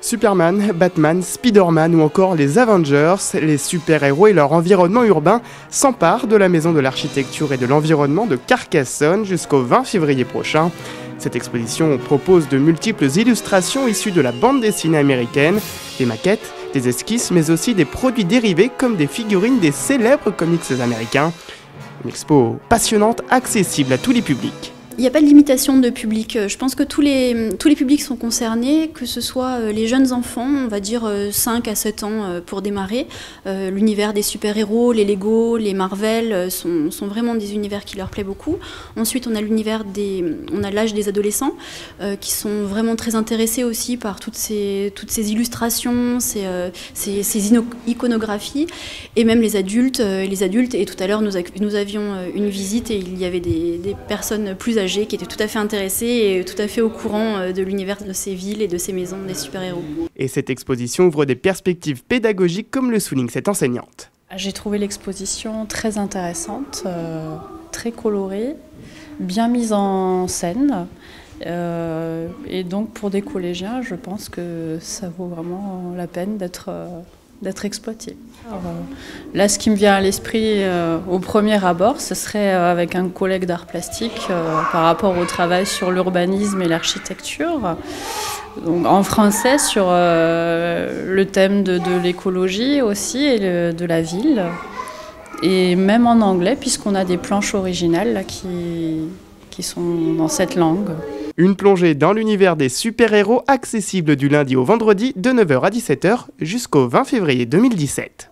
Superman, Batman, Spider-Man ou encore les Avengers, les super-héros et leur environnement urbain s'emparent de la Maison de l'Architecture et de l'Environnement de Carcassonne jusqu'au 20 février prochain. Cette exposition propose de multiples illustrations issues de la bande dessinée américaine, des maquettes, des esquisses, mais aussi des produits dérivés comme des figurines des célèbres comics américains. Une expo passionnante, accessible à tous les publics. Il n'y a pas de limitation de public. Je pense que tous les publics sont concernés, que ce soit les jeunes enfants, on va dire 5 à 7 ans pour démarrer. L'univers des super-héros, les Lego, les Marvel sont vraiment des univers qui leur plaît beaucoup. Ensuite, on a l'âge des adolescents qui sont vraiment très intéressés aussi par toutes ces illustrations, ces iconographies, et même les adultes. Et tout à l'heure, nous avions une visite et il y avait des personnes plus âgées qui étaient tout à fait intéressés et tout à fait au courant de l'univers de ces villes et de ces maisons des super-héros. Et cette exposition ouvre des perspectives pédagogiques comme le souligne cette enseignante. J'ai trouvé l'exposition très intéressante, très colorée, bien mise en scène. Et donc pour des collégiens, je pense que ça vaut vraiment la peine d'être exploité. Alors, là, ce qui me vient à l'esprit au premier abord, ce serait avec un collègue d'art plastique par rapport au travail sur l'urbanisme et l'architecture. Donc, en français, sur le thème de l'écologie aussi et de la ville. Et même en anglais, puisqu'on a des planches originales là, qui sont dans cette langue. Une plongée dans l'univers des super-héros accessible du lundi au vendredi de 9h à 17h jusqu'au 20 février 2017.